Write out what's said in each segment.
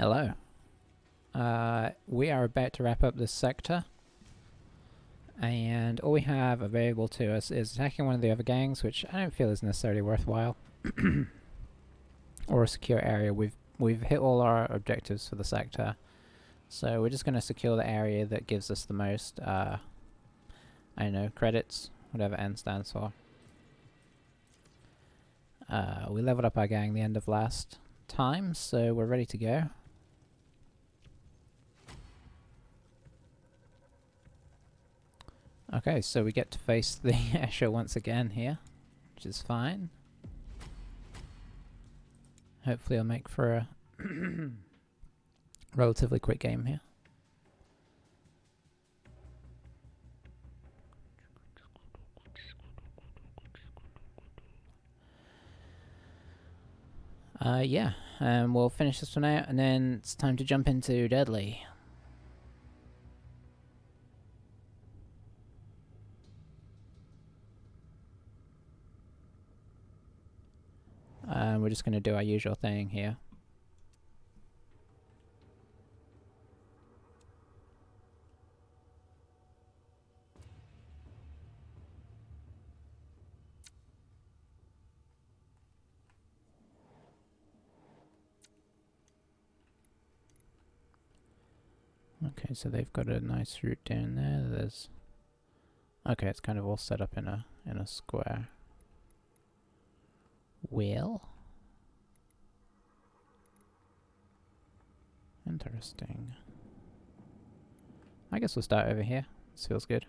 Hello. We are about to wrap up this sector, and all we have available to us is attacking one of the other gangs, which I don't feel is necessarily worthwhile, or a secure area. We've hit all our objectives for the sector, so we're just going to secure the area that gives us the most, I don't know, credits, whatever N stands for. We leveled up our gang the end of last time, so we're ready to go. Okay, so we get to face the Escher once again here, which is fine. Hopefully it'll make for a relatively quick game here. Yeah, and we'll finish this one out, and then it's time to jump into Deadly. We're just going to do our usual thing here. Okay, so they've got a nice route down there. There's okay, it's kind of all set up in a square. Well, interesting. I guess we'll start over here. This feels good.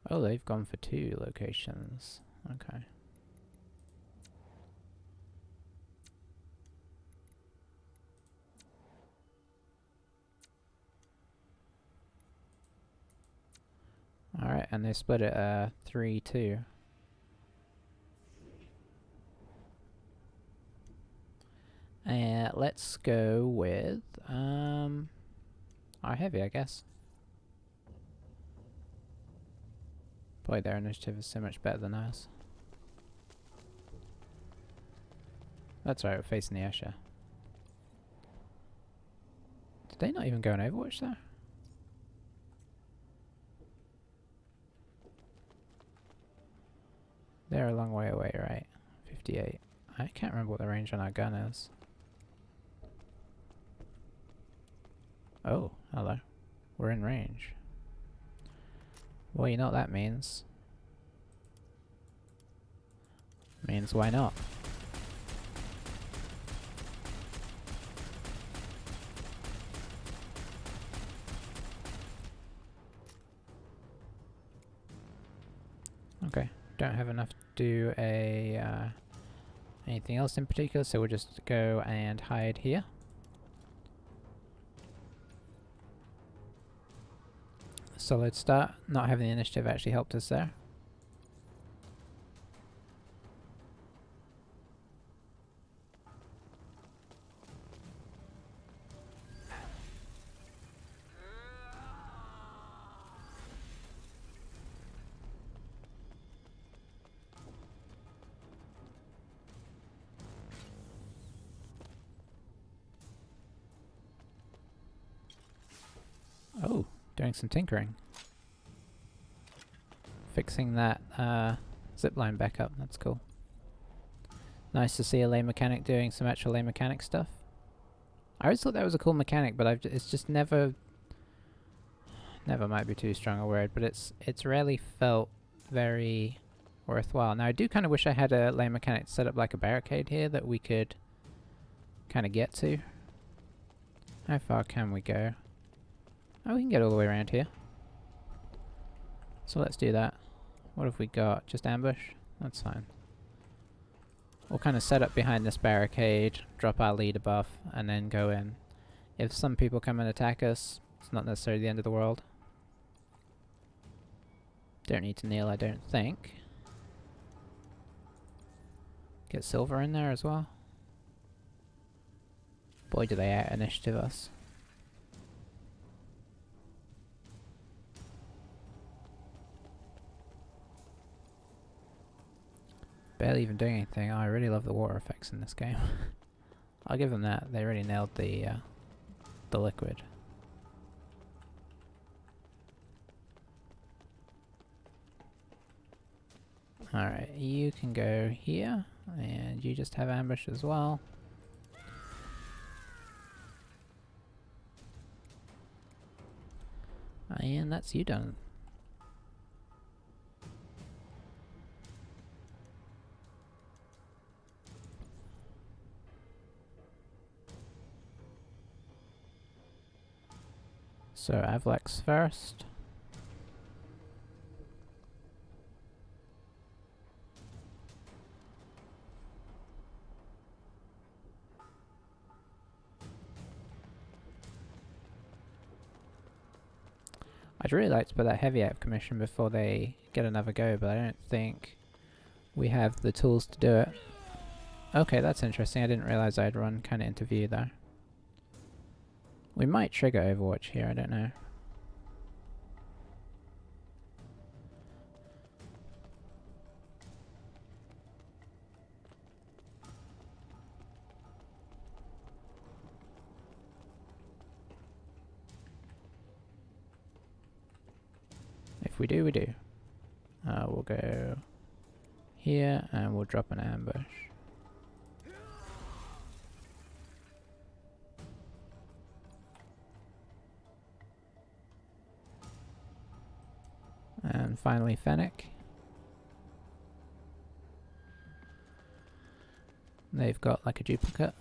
Oh, they've gone for 2 locations. Okay. Alright, and they split it 3-2. Let's go with our heavy, I guess. Boy, their initiative is so much better than ours. That's right, we're facing the Escher. Did they not even go on Overwatch there? They're a long way away, right? 58. I can't remember what the range on our gun is. Oh, hello. We're in range. Well, you know what that means. Means why not? Okay, don't have enough to do a anything else in particular, so we'll just go and hide here. Solid start. Not having the initiative actually helped us there. Oh, doing some tinkering. Fixing that zipline back up, that's cool. Nice to see a lane mechanic doing some actual lane mechanic stuff. I always thought that was a cool mechanic, but it's just never might be too strong a word, but it's rarely felt very worthwhile. Now I do kind of wish I had a lane mechanic set up like a barricade here that we could kind of get to. How far can we go? Oh, we can get all the way around here. So let's do that. What have we got? Just ambush? That's fine. We'll kind of set up behind this barricade, drop our leader buff, and then go in. If some people come and attack us, it's not necessarily the end of the world. Don't need to kneel, I don't think. Get silver in there as well. Boy, do they out-initiative us. barely even doing anything. Oh, I really love the water effects in this game. I'll give them that. They really nailed the liquid. Alright, you can go here, and you just have ambush as well. And that's you done. So Avlex first. I'd really like to put that heavy out of commission before they get another go, but I don't think we have the tools to do it. Okay, that's interesting. I didn't realize I'd run kind of into view there. We might trigger Overwatch here, I don't know. If we do, we do. We'll go here and we'll drop an ambush. And finally Fennec. They've got like a duplicate.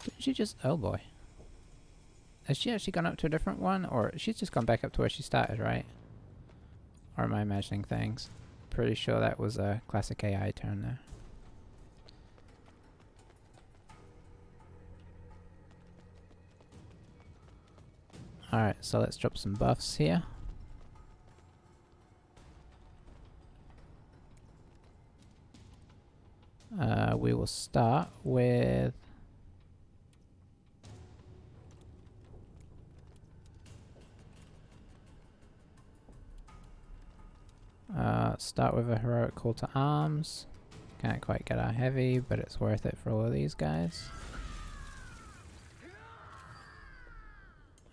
Did she just... oh boy. Has she actually gone up to a different one? Or she's just gone back up to where she started, right? Or am I imagining things? Pretty sure that was a classic AI turn there. Alright, so let's drop some buffs here. We will start with... start with a heroic call to arms. Can't quite get our heavy, but it's worth it for all of these guys.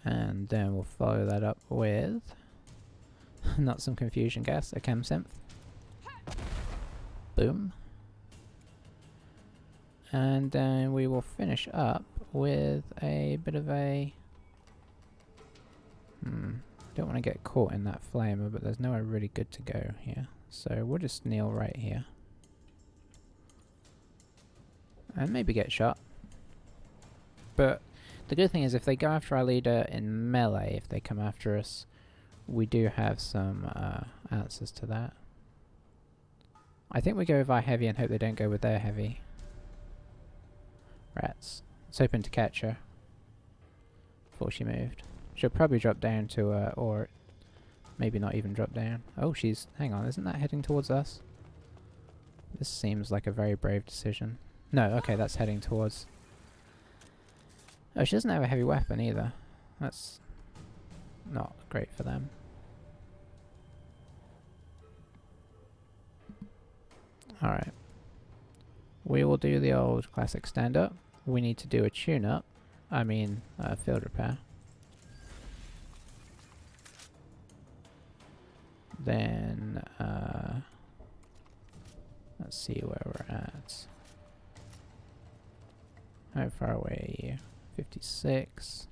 And then we'll follow that up with not some confusion gas, a chem synth. Boom. And then we will finish up with a bit of a... don't want to get caught in that flamer, but there's nowhere really good to go here. So we'll just kneel right here. And maybe get shot. But the good thing is if they go after our leader in melee, if they come after us, we do have some answers to that. I think we go with our heavy and hope they don't go with their heavy. Rats. Let's hoping to catch her before she moved. She'll probably drop down to or maybe not even drop down. Oh, she's... hang on, isn't that heading towards us? This seems like a very brave decision. No, okay, that's heading towards... oh, she doesn't have a heavy weapon either. That's not great for them. Alright. We will do the old classic stand-up. We need to do a tune-up. I mean, field repair. Then, let's see where we're at. How far away are you? 56,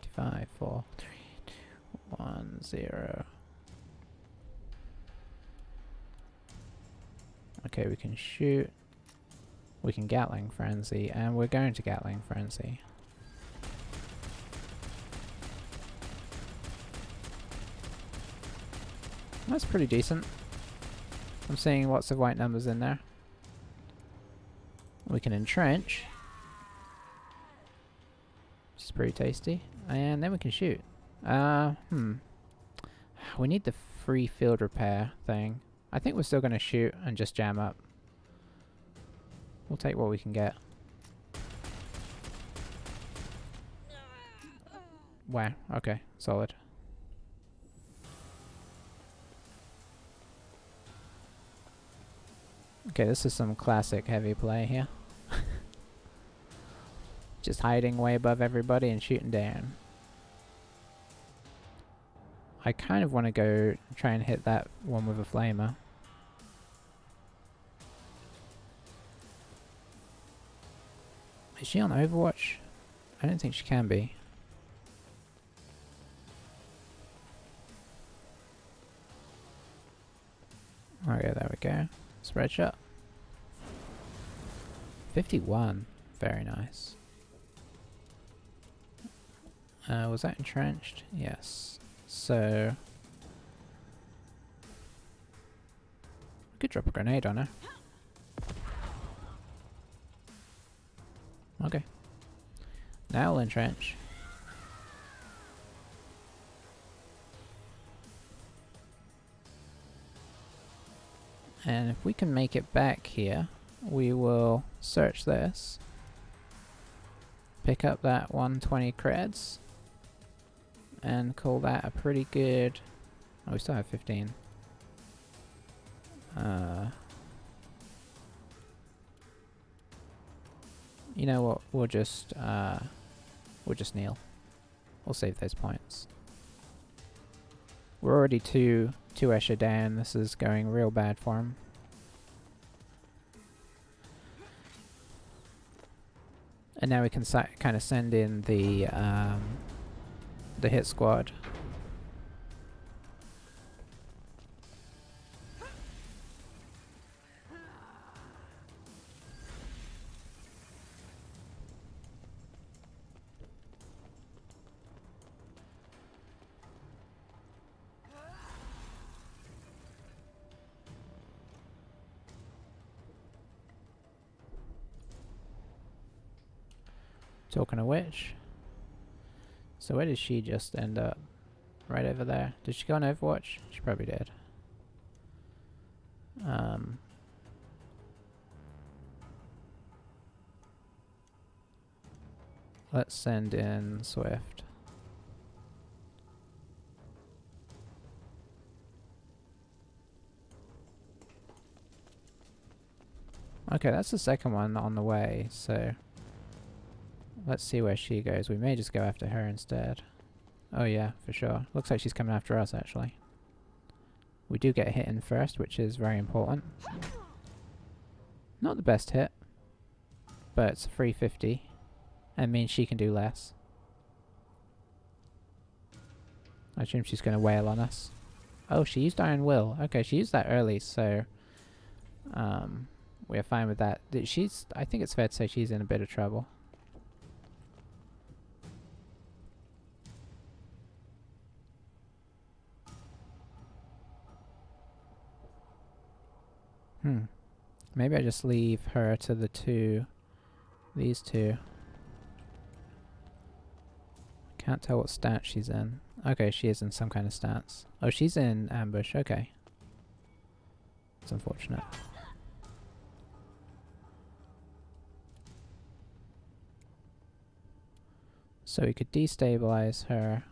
55, 4, 3, 2, 1, 0. Okay, we can shoot. We can Gatling Frenzy, and we're going to Gatling Frenzy. That's pretty decent. I'm seeing lots of white numbers in there. We can entrench, which is pretty tasty, and then we can shoot. We need the free field repair thing. I think we're still going to shoot and just jam up. We'll take what we can get. Wow, okay, solid. Okay, this is some classic heavy play here. Just hiding way above everybody and shooting down. I kind of want to go try and hit that one with a flamer. Is she on Overwatch? I don't think she can be. Okay, there we go. Spread shot. 51. Very nice. Was that entrenched? Yes. So... I could drop a grenade on her. Okay. Now we'll entrench. And if we can make it back here, we will search this. Pick up that 120 creds. And call that a pretty good... Oh, we still have 15. You know what? We'll just kneel. We'll save those points. We're already two Escher down. This is going real bad for him. And now we can kind of send in the hit squad. Talking of which, so where did she just end up? Right over there. Did she go on Overwatch? She probably did. Let's send in Swift. Okay, that's the second one on the way, so let's see where she goes. We may just go after her instead. Oh yeah, for sure. Looks like she's coming after us, actually. We do get a hit in first, which is very important. Not the best hit, but it's a 350. That means she can do less. I assume she's going to wail on us. Oh, she used Iron Will. Okay, she used that early, so... we're fine with that. I think it's fair to say she's in a bit of trouble. Maybe I just leave her to these two. Can't tell what stance she's in. Okay, she is in some kind of stance. Oh, she's in ambush, okay. It's unfortunate. So we could destabilize her.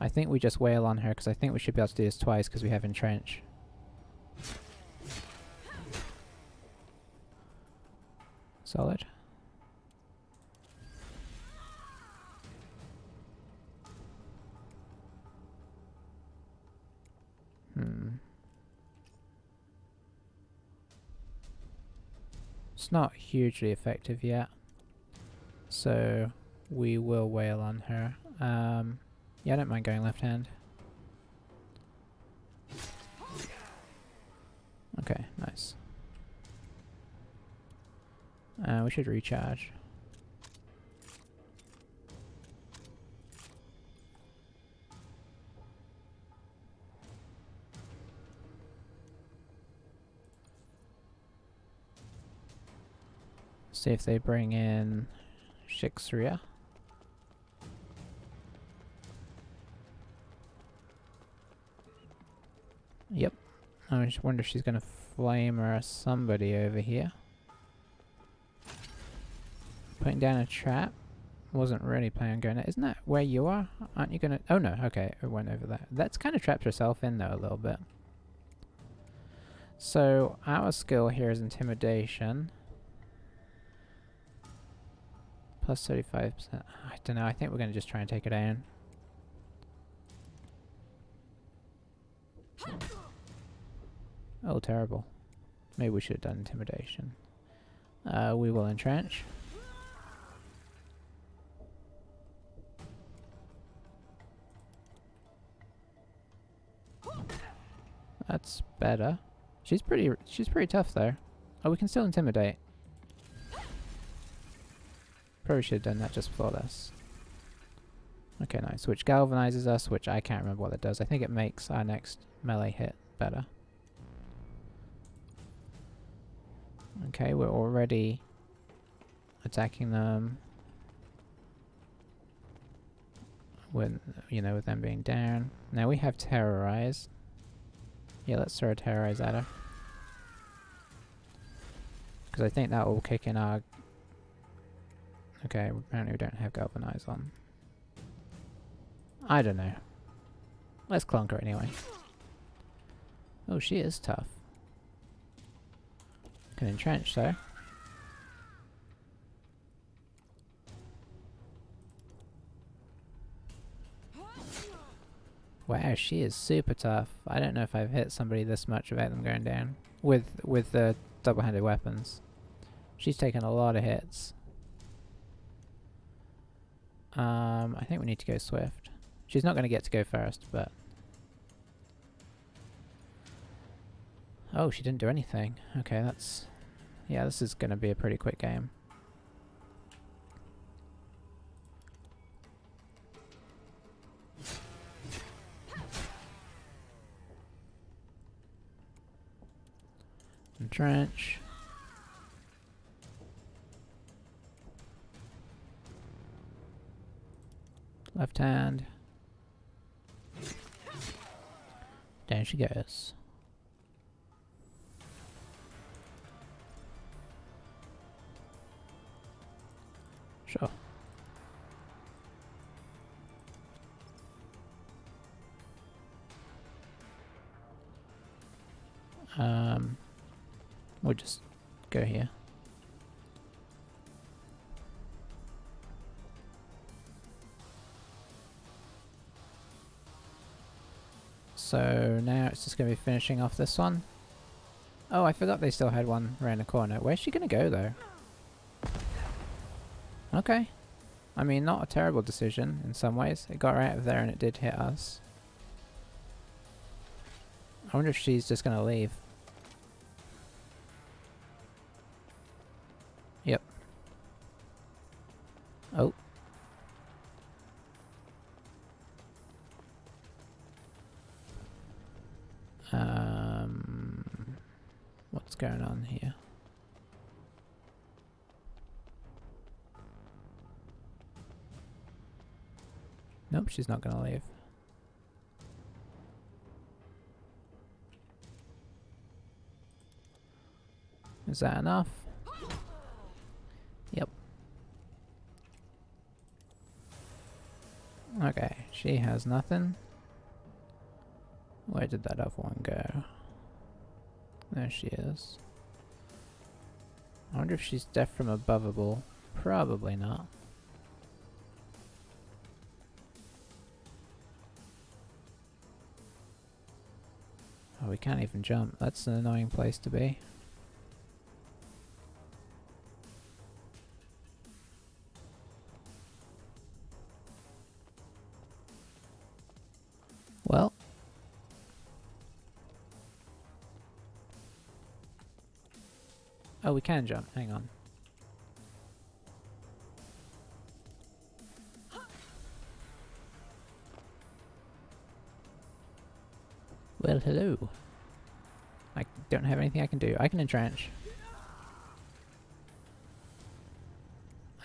I think we just wail on her because I think we should be able to do this twice because we have entrench. Solid. It's not hugely effective yet, so we will wail on her. Yeah, I don't mind going left hand. Okay, nice. We should recharge. See if they bring in Shixria. Yep. I just wonder if she's gonna flame or somebody over here. Putting down a trap. wasn't really planning on going there. Isn't that where you are? Aren't you gonna... Oh no, okay, it went over there. That's kind of trapped herself in though a little bit. So, our skill here is Intimidation. Plus 35%. I don't know, I think we're gonna just try and take it down. Oh, terrible. Maybe we should have done Intimidation. We will entrench. That's better. She's pretty tough though. Oh, we can still intimidate. Probably should have done that just before this. Okay, nice. Which galvanizes us, which I can't remember what it does. I think it makes our next melee hit better. Okay, we're already attacking them. With, you know, with them being down. Now we have Terrorize. Yeah, let's throw a Terrorize at her. Because I think that will kick in our... Okay, apparently we don't have Galvanize on. I don't know. Let's clunk her anyway. Oh, she is tough. Can entrench though. Wow, she is super tough. I don't know if I've hit somebody this much without them going down. With the double-handed weapons. She's taken a lot of hits. I think we need to go swift. She's not going to get to go first, but... Oh, she didn't do anything. Okay, that's... Yeah, this is going to be a pretty quick game. Entrench. Left hand. Down she goes. Sure. We'll just go here. So now it's just going to be finishing off this one. Oh, I forgot they still had one around the corner. Where's she going to go though? Okay. I mean, not a terrible decision in some ways. It got her out of there and it did hit us. I wonder if she's just going to leave. Yep. Oh. What's going on here? Nope, she's not gonna leave. Is that enough? Yep. Okay, she has nothing. Where did that other one go? There she is. I wonder if she's deaf from aboveable. Probably not. Oh, we can't even jump. That's an annoying place to be. Well. Oh, we can jump. Hang on. Well, hello. I don't have anything I can do. I can entrench.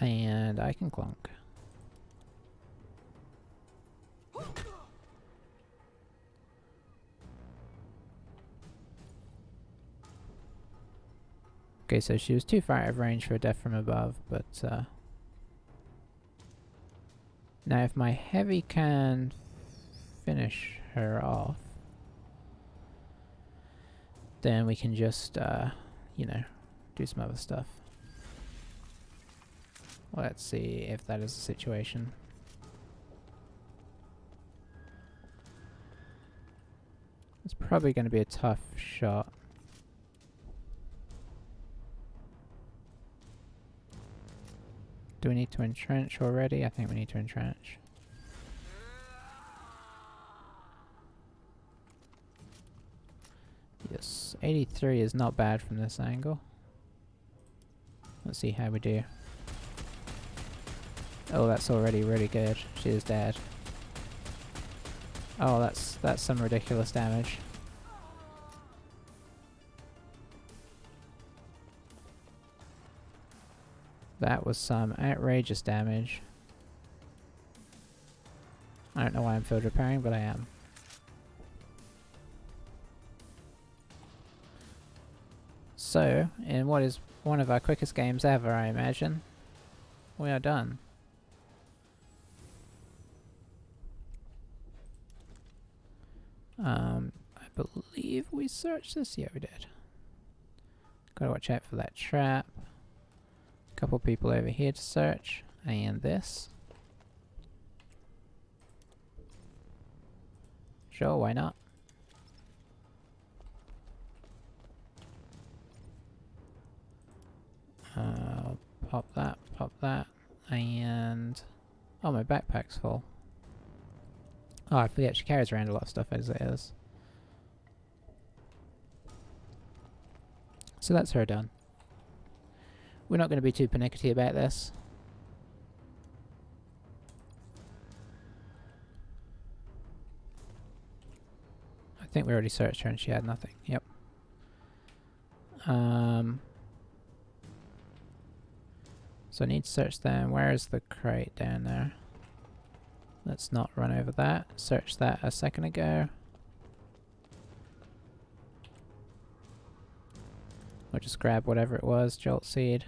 And I can clunk. Okay, so she was too far out of range for a death from above, but Now if my heavy can finish her off, then we can just, you know, do some other stuff. Let's see if that is the situation. It's probably going to be a tough shot. Do we need to entrench already? I think we need to entrench. Yes, 83 is not bad from this angle. Let's see how we do. Oh, that's already really good. She is dead. Oh, that's some ridiculous damage. That was some outrageous damage. I don't know why I'm field repairing, but I am. So, in what is one of our quickest games ever, I imagine, we are done. I believe we searched this. Yeah, we did. Gotta watch out for that trap. Couple people over here to search, and this. Sure, why not? Pop that, and oh, my backpack's full. Oh, I forget she carries around a lot of stuff as it is. So that's her done. We're not going to be too pernickety about this. I think we already searched her and she had nothing. Yep. So I need to search them. Where is the crate down there? Let's not run over that. Searched that a second ago. We'll just grab whatever it was. Jolt seed.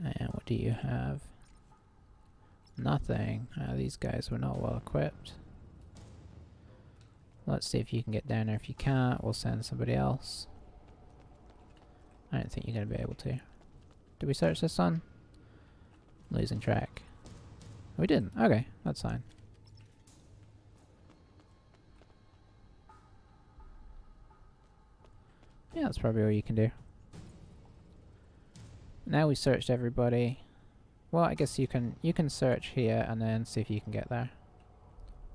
And what do you have? Nothing. These guys were not well equipped. Let's see if you can get down there. If you can't, we'll send somebody else. I don't think you're going to be able to. Did we search this one? Losing track. We didn't. Okay, that's fine. Yeah, that's probably all you can do. Now we searched everybody. Well, I guess you can search here and then see if you can get there.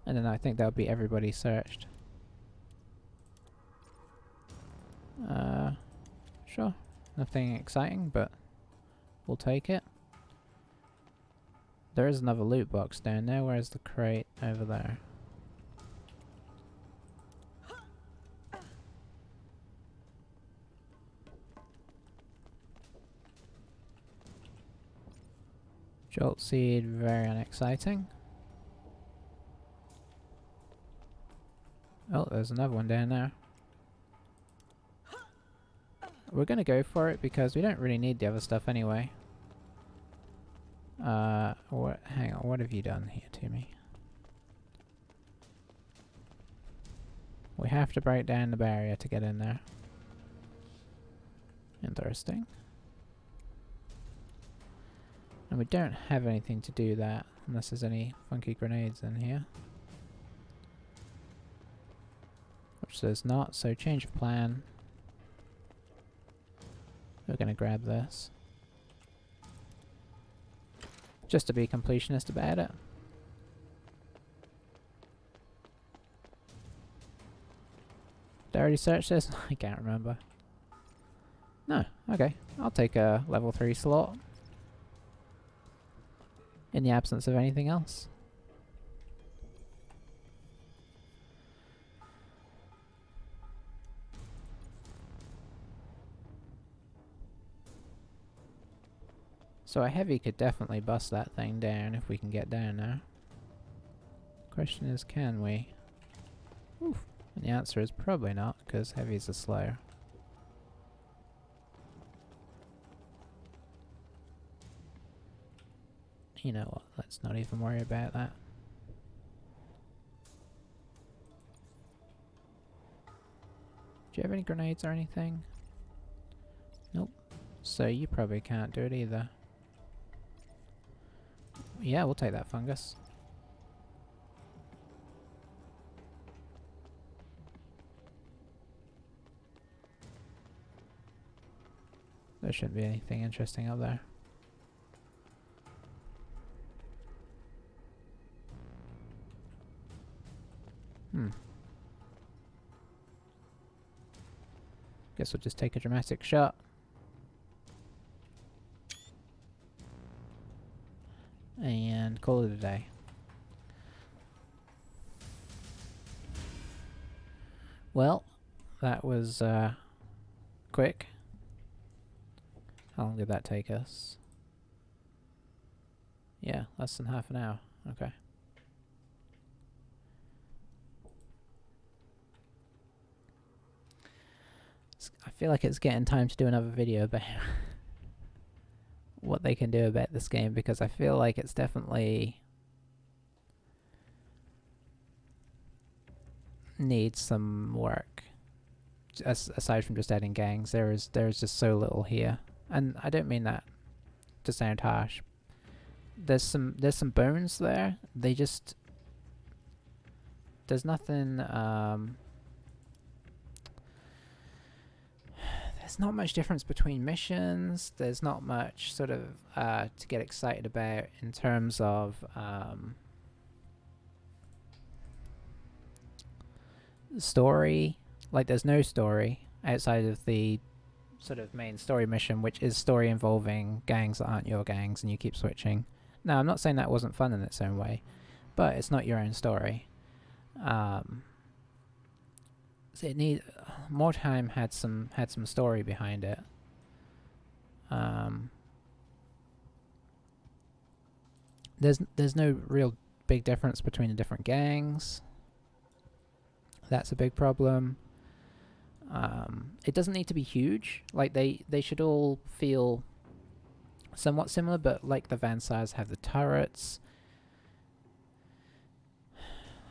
And then I think that'll be everybody searched. Sure. Nothing exciting, but we'll take it. There is another loot box down there. Where's the crate? Over there. Jolt seed, very unexciting. Oh, there's another one down there. We're gonna go for it because we don't really need the other stuff anyway. Hang on, what have you done here to me? We have to break down the barrier to get in there. Interesting. And we don't have anything to do that, unless there's any funky grenades in here. Which there's not, so change of plan. We're gonna grab this. Just to be completionist about it. Did I already search this? I can't remember. No, okay. I'll take a level 3 slot. In the absence of anything else. So a heavy could definitely bust that thing down if we can get down there. Question is, can we? Oof. And the answer is probably not, because heavies are slow. you know what, let's not even worry about that. Do you have any grenades or anything? Nope. So you probably can't do it either. Yeah, we'll take that fungus. There shouldn't be anything interesting up there. Guess we'll just take a dramatic shot. And call it a day. Well, that was quick. How long did that take us? Yeah, less than half an hour. Okay. I feel like it's getting time to do another video about what they can do about this game, because I feel like it's definitely needs some work. Aside from just adding gangs, there is just so little here, and I don't mean that to sound harsh. There's some bones there. They just there's nothing. There's not much difference between missions. There's not much sort of to get excited about in terms of story. Like, there's no story outside of the sort of main story mission, which is story involving gangs that aren't your gangs, and you keep switching. Now, I'm not saying that wasn't fun in its own way, but it's not your own story. So it need more time. Had some story behind it. There's no real big difference between the different gangs. That's a big problem. It doesn't need to be huge. Like, they should all feel somewhat similar, but like the Van Sars have the turrets.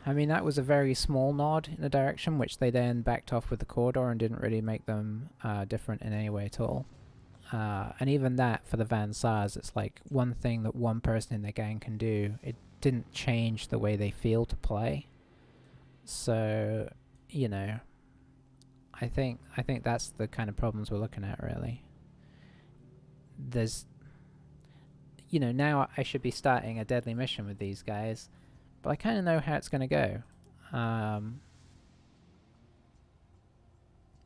I mean, that was a very small nod in a direction, which they then backed off with the Cawdor and didn't really make them different in any way at all. And even that, for the Van Sars, it's like one thing that one person in their gang can do. It didn't change the way they feel to play. So, you know, I think that's the kind of problems we're looking at, really. There's, you know, now I should be starting a deadly mission with these guys, but I kind of know how it's going to go.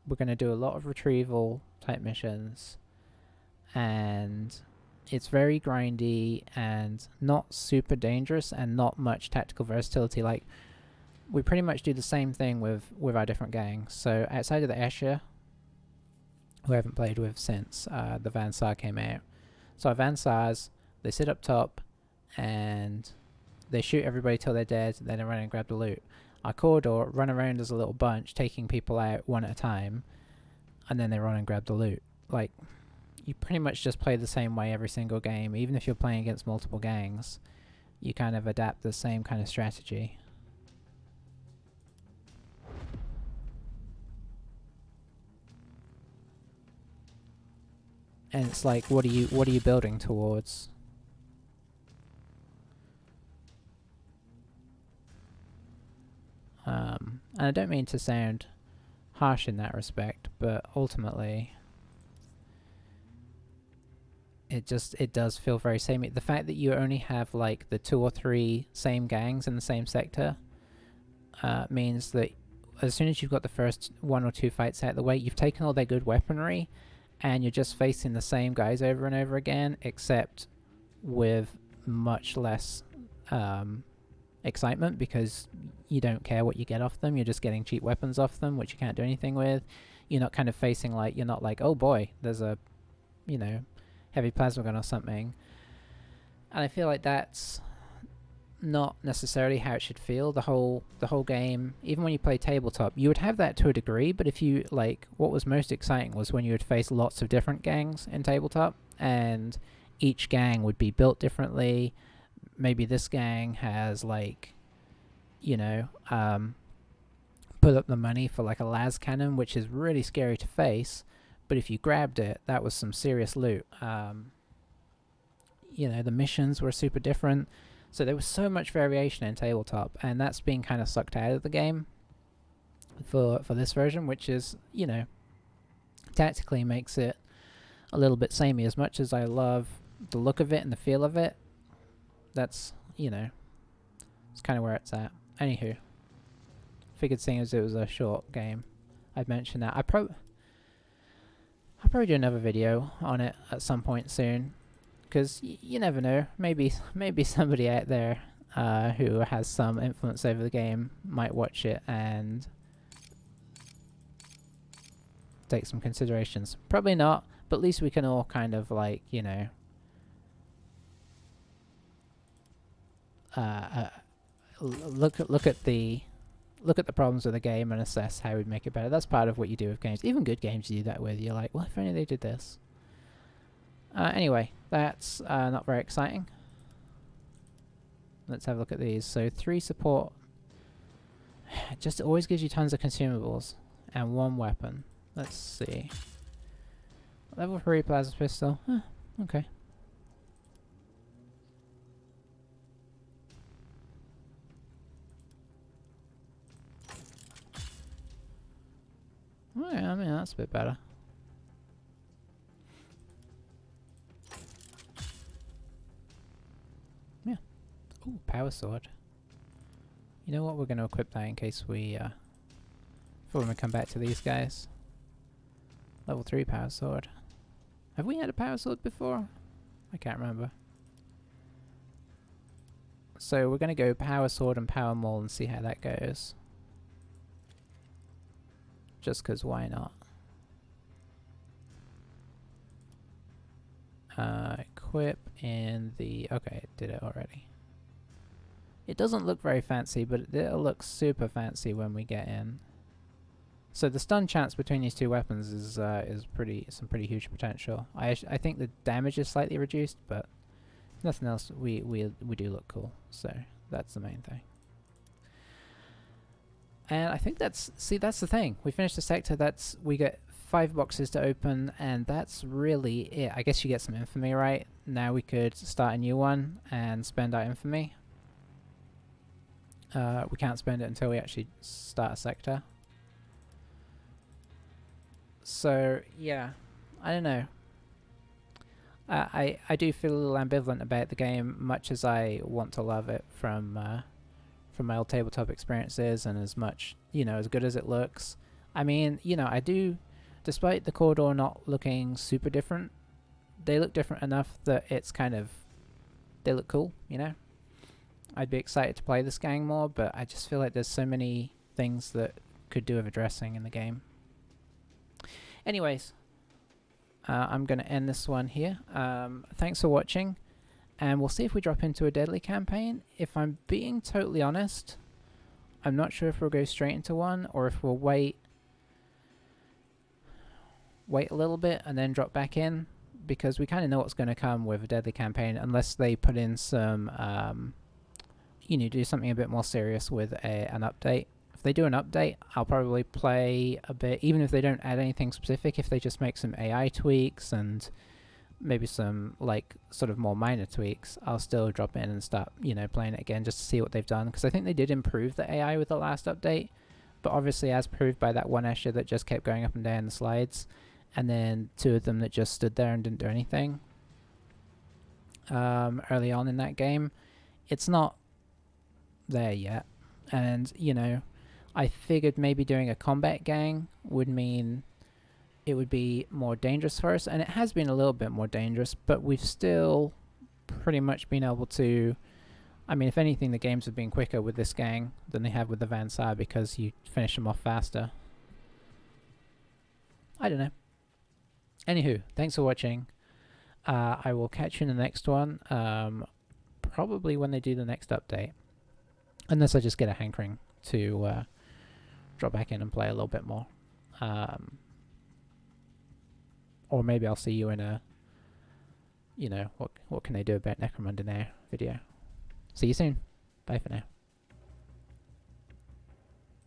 We're going to do a lot of retrieval type missions, and it's very grindy and not super dangerous and not much tactical versatility. Like, we pretty much do the same thing with our different gangs. So outside of the Escher, who I haven't played with since the Van Sar came out. So our Van Sars, they sit up top and they shoot everybody till they're dead, then they run and grab the loot. Our Cawdor run around as a little bunch, taking people out one at a time, and then they run and grab the loot. Like, you pretty much just play the same way every single game. Even if you're playing against multiple gangs, you kind of adapt the same kind of strategy. And it's like, what are you building towards? And I don't mean to sound harsh in that respect, but ultimately, it does feel very samey. The fact that you only have like the 2 or 3 same gangs in the same sector means that as soon as you've got the first 1 or 2 fights out of the way, you've taken all their good weaponry, and you're just facing the same guys over and over again, except with much less excitement, because you don't care what you get off them. You're just getting cheap weapons off them, which you can't do anything with. You're not kind of facing like, you're not like, oh boy, there's a, you know, heavy plasma gun or something. And I feel like that's not necessarily how it should feel. The whole game, even when you play tabletop, you would have that to a degree, but if you, like, what was most exciting was when you would face lots of different gangs in tabletop, and each gang would be built differently. maybe this gang has like, you know, put up the money for like a las cannon, which is really scary to face, but if you grabbed it, that was some serious loot. You know, the missions were super different, so there was so much variation in tabletop, and that's being kind of sucked out of the game for this version, which is, you know, tactically makes it a little bit samey. As much as I love the look of it and the feel of it, that's, you know, it's kind of where it's at. Anywho, figured seeing as it was a short game, I'd mention that. I'll probably do another video on it at some point soon, because you never know. Maybe somebody out there who has some influence over the game might watch it and take some considerations. Probably not, but at least we can all kind of like, you know, look at the problems of the game and assess how we'd make it better. That's part of what you do with games. Even good games you do that with. You're like, well, if only they did this. Anyway, that's not very exciting. Let's have a look at these. So 3 support. It just always gives you tons of consumables and 1 weapon. Let's see. Level 3 plasma pistol. Okay. Oh, yeah, I mean, that's a bit better. Yeah. Ooh, power sword. You know what? We're going to equip that in case we, before we come back to these guys. Level 3 power sword. Have we had a power sword before? I can't remember. So we're going to go power sword and power maul and see how that goes. Just because why not? Equip in the... Okay, it did it already. It doesn't look very fancy, but it'll look super fancy when we get in. So the stun chance between these 2 weapons is some pretty huge potential. I think the damage is slightly reduced, but nothing else. We do look cool, so that's the main thing. And I think that's the thing. We finished the sector. We get 5 boxes to open, and that's really it. I guess you get some infamy, right? Now we could start a new one and spend our infamy. We can't spend it until we actually start a sector. So yeah, I don't know. I do feel a little ambivalent about the game, much as I want to love it from my old tabletop experiences, and as much, you know, as good as it looks. I mean, you know, I do, despite the Cawdor not looking super different, they look different enough that it's kind of, they look cool, you know? I'd be excited to play this gang more, but I just feel like there's so many things that could do with addressing in the game. Anyways, I'm going to end this one here. Thanks for watching, and we'll see if we drop into a deadly campaign. If I'm being totally honest, I'm not sure if we'll go straight into one, or if we'll wait a little bit and then drop back in, because we kind of know what's going to come with a deadly campaign, unless they put in some, you know, do something a bit more serious with an update. If they do an update, I'll probably play a bit, even if they don't add anything specific. If they just make some AI tweaks and maybe some like sort of more minor tweaks, I'll still drop in and start, you know, playing it again just to see what they've done, because I think they did improve the AI with the last update, but obviously as proved by that one Escher that just kept going up and down the slides, and then 2 of them that just stood there and didn't do anything early on in that game. It's not there yet, and you know, I figured maybe doing a combat gang would mean it would be more dangerous for us, and it has been a little bit more dangerous, but we've still pretty much been able to, I mean, if anything, the games have been quicker with this gang than they have with the Van Saar, because you finish them off faster. I don't know. Anywho, thanks for watching. I will catch you in the next one, probably when they do the next update, unless I just get a hankering to drop back in and play a little bit more. Or maybe I'll see you in a, you know, what can they do about Necromunda now video. See you soon. Bye for now.